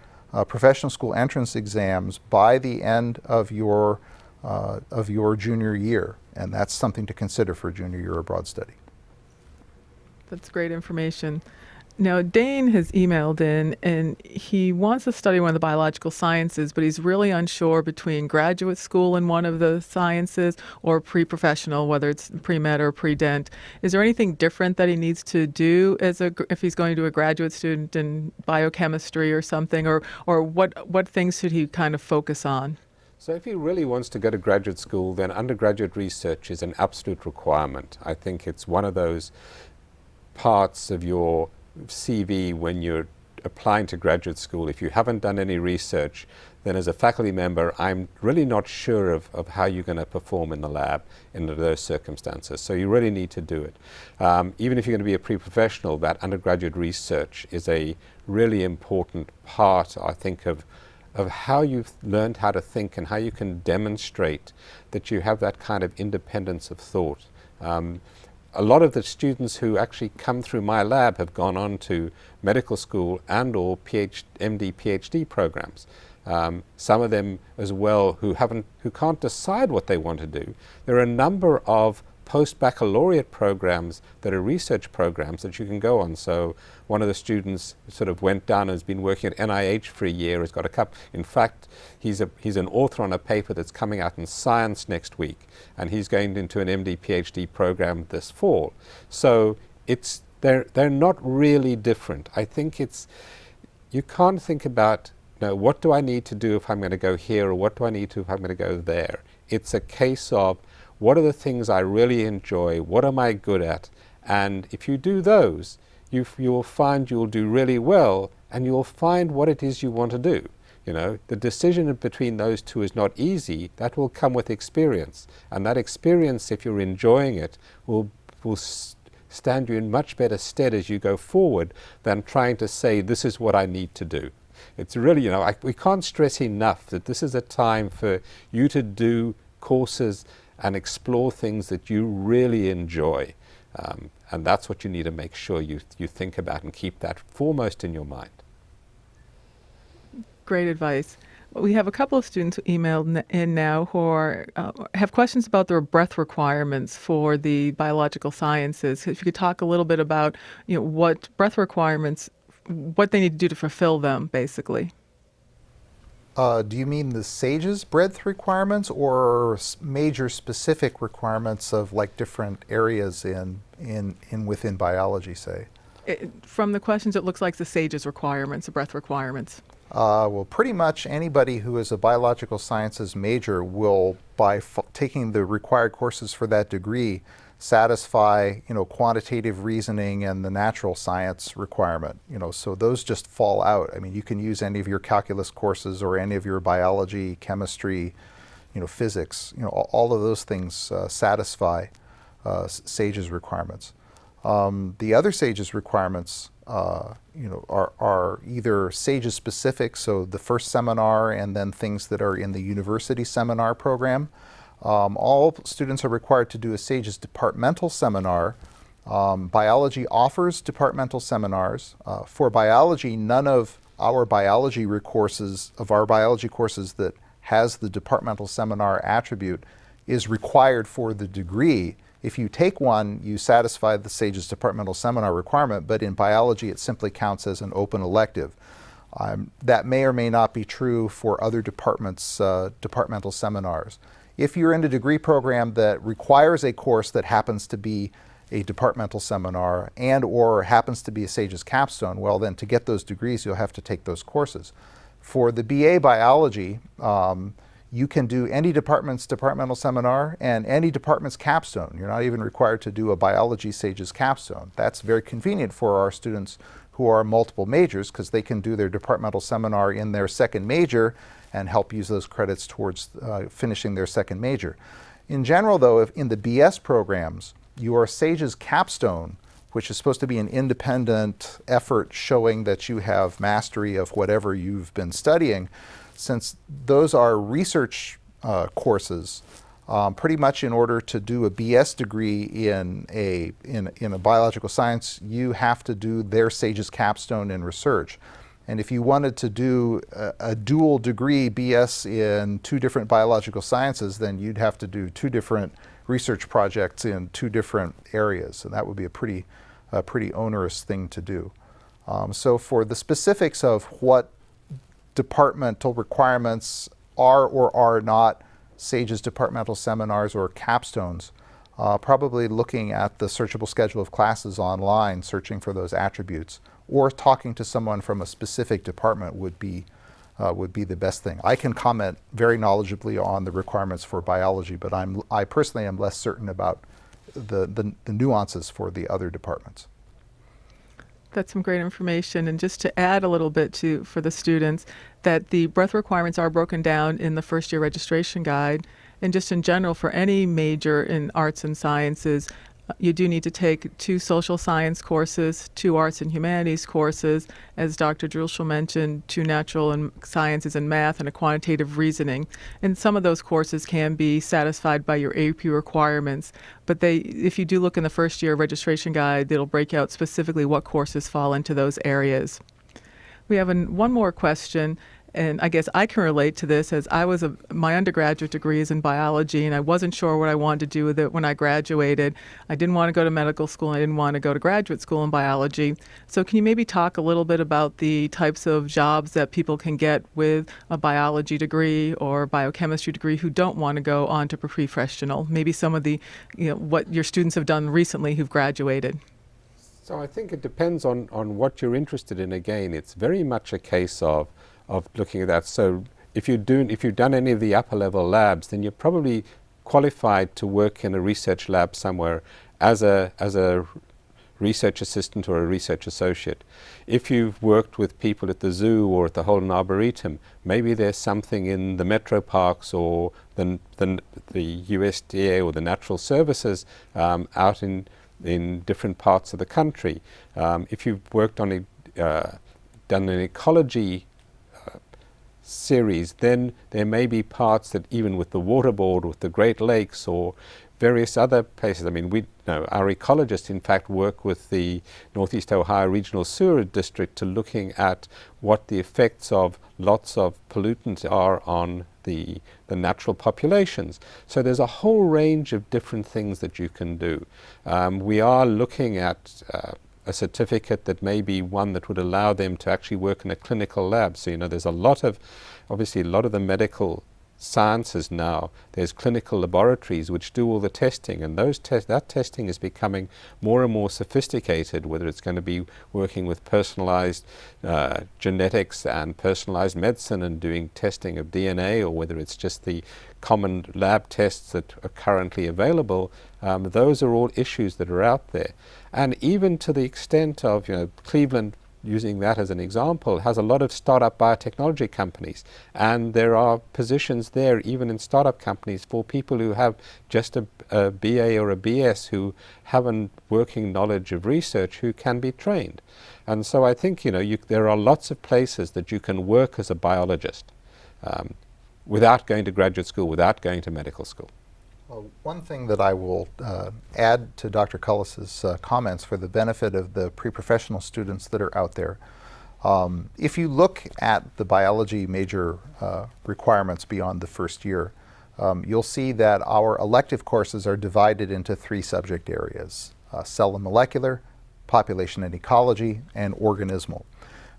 professional school entrance exams by the end of your junior year. And that's something to consider for junior year abroad study. That's great information. Now, Dane has emailed in, and he wants to study one of the biological sciences, but he's really unsure between graduate school in one of the sciences or pre-professional, whether it's pre-med or pre-dent. Is there anything different that he needs to do if he's going to a graduate student in biochemistry or something, or what things should he kind of focus on? So if he really wants to go to graduate school, then undergraduate research is an absolute requirement. I think it's one of those parts of your CV when you're applying to graduate school. If you haven't done any research, then as a faculty member, I'm really not sure of how you're going to perform in the lab under those circumstances. So you really need to do it. Even if you're going to be a pre-professional, that undergraduate research is a really important part, I think, of how you've learned how to think and how you can demonstrate that you have that kind of independence of thought. A lot of the students who actually come through my lab have gone on to medical school and or MD, PhD programs. Some of them as well who can't decide what they want to do. There are a number of post-baccalaureate programs that are research programs that you can go on. So one of the students sort of went down and has been working at NIH for a year, has got a couple. In fact, he's an author on a paper that's coming out in Science next week, and he's going into an MD, PhD program this fall. So they're not really different. I think you can't think about, what do I need to do if I'm going to go here, or what do I need to do if I'm going to go there? It's a case of, what are the things I really enjoy? What am I good at? And if you do those, you will find you'll do really well, and you'll find what it is you want to do. You know, the decision between those two is not easy. That will come with experience. And that experience, if you're enjoying it, will stand you in much better stead as you go forward than trying to say, this is what I need to do. It's really, you know, we can't stress enough that this is a time for you to do courses and explore things that you really enjoy. And that's what you need to make sure you think about and keep that foremost in your mind. Great advice. We have a couple of students who emailed in now who have questions about their breadth requirements for the biological sciences. If you could talk a little bit about, you know, what breadth requirements, what they need to do to fulfill them, basically. Do you mean the SAGE's breadth requirements or major specific requirements of like different areas within biology, say? From the questions, it looks like the SAGE's requirements, the breadth requirements. Well, pretty much anybody who is a biological sciences major will, by taking the required courses for that degree, satisfy, you know, quantitative reasoning and the natural science requirement. You know, so those just fall out. I mean, you can use any of your calculus courses or any of your biology, chemistry, you know, physics. You know, all of those things satisfy SAGE's requirements. The other SAGE's requirements, you know, are either SAGE's specific, so the first seminar, and then things that are in the university seminar program. All students are required to do a SAGE's departmental seminar. Biology offers departmental seminars. For biology, none of our biology courses that has the departmental seminar attribute is required for the degree. If you take one, you satisfy the SAGE's departmental seminar requirement, but in biology it simply counts as an open elective. That may or may not be true for other departments' departmental seminars. If you're in a degree program that requires a course that happens to be a departmental seminar and or happens to be a SAGE's capstone, well then to get those degrees you'll have to take those courses. For the BA biology, you can do any department's departmental seminar and any department's capstone. You're not even required to do a biology SAGE's capstone. That's very convenient for our students who are multiple majors because they can do their departmental seminar in their second major and help use those credits towards finishing their second major. In general though, if in the BS programs, your SAGE's capstone, which is supposed to be an independent effort showing that you have mastery of whatever you've been studying, since those are research courses, pretty much in order to do a BS degree in a biological science, you have to do their SAGE's capstone in research. And if you wanted to do a dual degree BS in 2 different biological sciences, then you'd have to do 2 different research projects in 2 different areas. And that would be a pretty onerous thing to do. So for the specifics of what departmental requirements are or are not SAGE's departmental seminars or capstones, probably looking at the searchable schedule of classes online, searching for those attributes, or talking to someone from a specific department would be the best thing. I can comment very knowledgeably on the requirements for biology, but I personally am less certain about the nuances for the other departments. That's some great information. And just to add a little bit for the students, that the breadth requirements are broken down in the first year registration guide. And just in general, for any major in arts and sciences, you do need to take 2 social science courses, 2 arts and humanities courses, as Dr. Drushel mentioned, 2 natural and sciences and math, and a quantitative reasoning. And some of those courses can be satisfied by your AP requirements. But if you do look in the first year registration guide, it'll break out specifically what courses fall into those areas. We have one more question. And I guess I can relate to this, as my undergraduate degree is in biology, and I wasn't sure what I wanted to do with it when I graduated. I didn't want to go to medical school, and I didn't want to go to graduate school in biology. So can you maybe talk a little bit about the types of jobs that people can get with a biology degree or biochemistry degree who don't want to go on to professional? Maybe some of the, what your students have done recently who've graduated. So I think it depends on what you're interested in. Again, it's very much a case of looking at that. So if you've done any of the upper level labs, then you're probably qualified to work in a research lab somewhere as a research assistant or a research associate. If you've worked with people at the zoo or at the Holden Arboretum, maybe there's something in the metro parks or the USDA or the natural services out in different parts of the country. If you've worked on done an ecology series, then there may be parts that even with the water board, with the Great Lakes or various other places. I mean, our ecologists in fact work with the Northeast Ohio Regional Sewer District to looking at what the effects of lots of pollutants are on the natural populations. So there's a whole range of different things that you can do. We are looking at a certificate that may be one that would allow them to actually work in a clinical lab. So, there's obviously a lot of the medical sciences now, there's clinical laboratories which do all the testing, and that testing is becoming more and more sophisticated, whether it's going to be working with personalized genetics and personalized medicine and doing testing of DNA, or whether it's just the common lab tests that are currently available. Those are all issues that are out there. And even to the extent of, Cleveland, using that as an example, has a lot of startup biotechnology companies, and there are positions there even in startup companies for people who have just a BA or a BS who have a working knowledge of research who can be trained. And so I think there are lots of places that you can work as a biologist without going to graduate school, without going to medical school. Well, one thing that I will add to Dr. Cullis's comments for the benefit of the pre-professional students that are out there, if you look at the biology major requirements beyond the first year, you'll see that our elective courses are divided into 3 subject areas: cell and molecular, population and ecology, and organismal.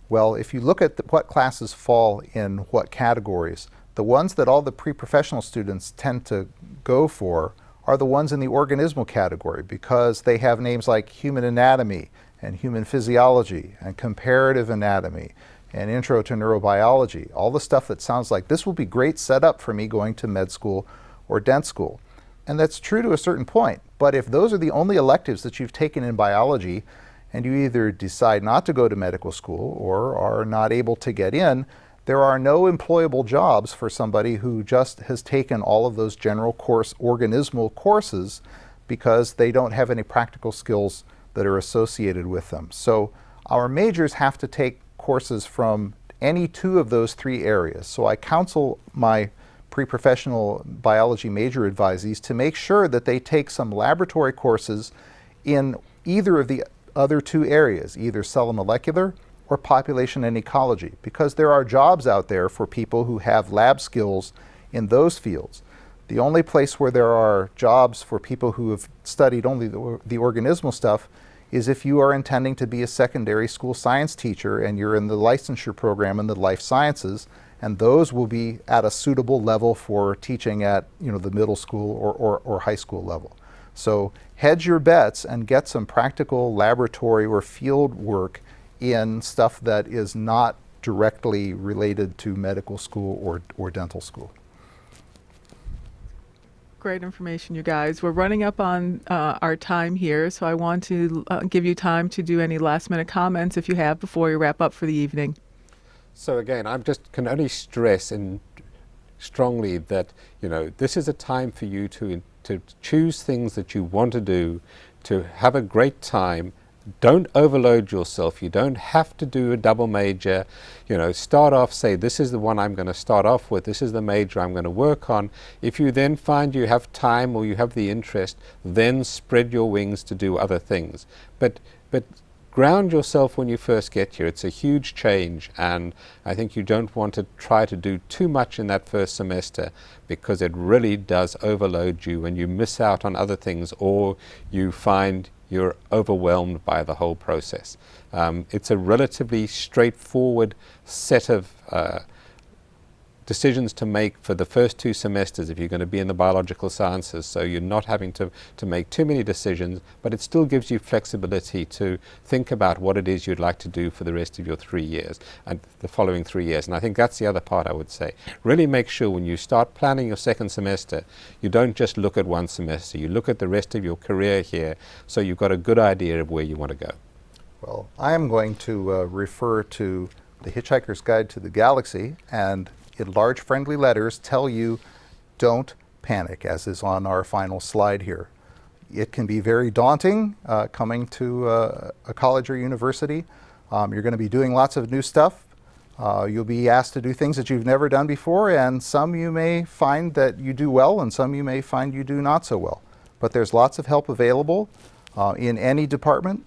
Well, if you look at what classes fall in what categories, the ones that all the pre-professional students tend to go for are the ones in the organismal category, because they have names like human anatomy and human physiology and comparative anatomy and intro to neurobiology, all the stuff that sounds like this will be great setup for me going to med school or dent school. And that's true to a certain point, but if those are the only electives that you've taken in biology and you either decide not to go to medical school or are not able to get in, there are no employable jobs for somebody who just has taken all of those general course organismal courses, because they don't have any practical skills that are associated with them. So our majors have to take courses from any 2 of those 3 areas. So I counsel my pre-professional biology major advisees to make sure that they take some laboratory courses in either of the other 2 areas, either cell and molecular or population and ecology, because there are jobs out there for people who have lab skills in those fields. The only place where there are jobs for people who have studied only the organismal stuff is if you are intending to be a secondary school science teacher and you're in the licensure program in the life sciences, and those will be at a suitable level for teaching at the middle school or high school level. So hedge your bets and get some practical laboratory or field work in stuff that is not directly related to medical school or dental school. Great information, you guys. We're running up on our time here, so I want to give you time to do any last-minute comments if you have before you wrap up for the evening. So again, I can only stress strongly that this is a time for you to choose things that you want to do, to have a great time. Don't overload yourself. You don't have to do a double major. Start off, say, this is the one I'm going to start off with. This is the major I'm going to work on. If you then find you have time or you have the interest, then spread your wings to do other things. But ground yourself when you first get here. It's a huge change, and I think you don't want to try to do too much in that first semester, because it really does overload you and you miss out on other things, or you find you're overwhelmed by the whole process. It's a relatively straightforward set of decisions to make for the first 2 semesters if you're going to be in the biological sciences, so you're not having to make too many decisions, but it still gives you flexibility to think about what it is you'd like to do for the rest of your 3 years and the following 3 years. And I think that's the other part I would say. Really make sure when you start planning your second semester, you don't just look at one semester, you look at the rest of your career here, so you've got a good idea of where you want to go. Well, I am going to refer to The Hitchhiker's Guide to the Galaxy, and in large friendly letters tell you, don't panic, as is on our final slide here. It can be very daunting coming to a college or university. You're going to be doing lots of new stuff. You'll be asked to do things that you've never done before, and some you may find that you do well, and some you may find you do not so well. But there's lots of help available in any department.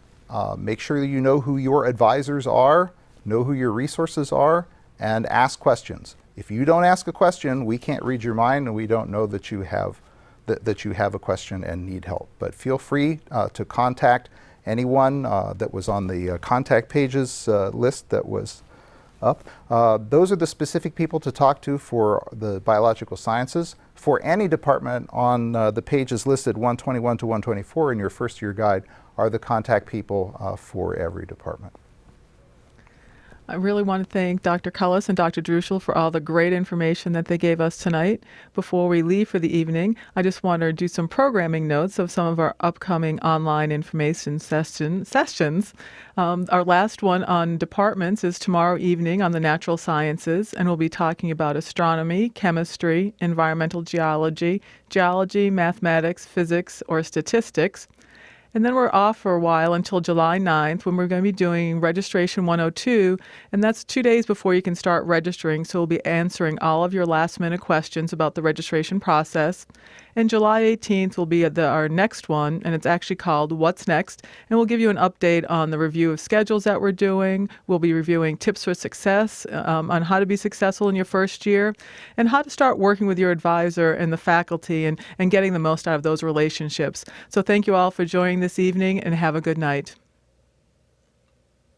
Make sure that you know who your advisors are, know who your resources are, and ask questions. If you don't ask a question, we can't read your mind, and we don't know that you have a question and need help. But feel free to contact anyone that was on the contact pages list that was up. Those are the specific people to talk to for the biological sciences. For any department on the pages listed 121 to 124 in your first year guide are the contact people for every department. I really want to thank Dr. Cullis and Dr. Drushel for all the great information that they gave us tonight. Before we leave for the evening, I just want to do some programming notes of some of our upcoming online information sessions. Our last one on departments is tomorrow evening on the natural sciences, and we'll be talking about astronomy, chemistry, environmental geology, mathematics, physics, or statistics. And then we're off for a while until July 9th when we're going to be doing Registration 102, and that's 2 days before you can start registering, so we'll be answering all of your last-minute questions about the registration process. And July 18th will be our next one, and it's actually called What's Next, and we'll give you an update on the review of schedules that we're doing. We'll be reviewing tips for success on how to be successful in your first year, and how to start working with your advisor and the faculty and getting the most out of those relationships. So thank you all for joining this evening, and have a good night.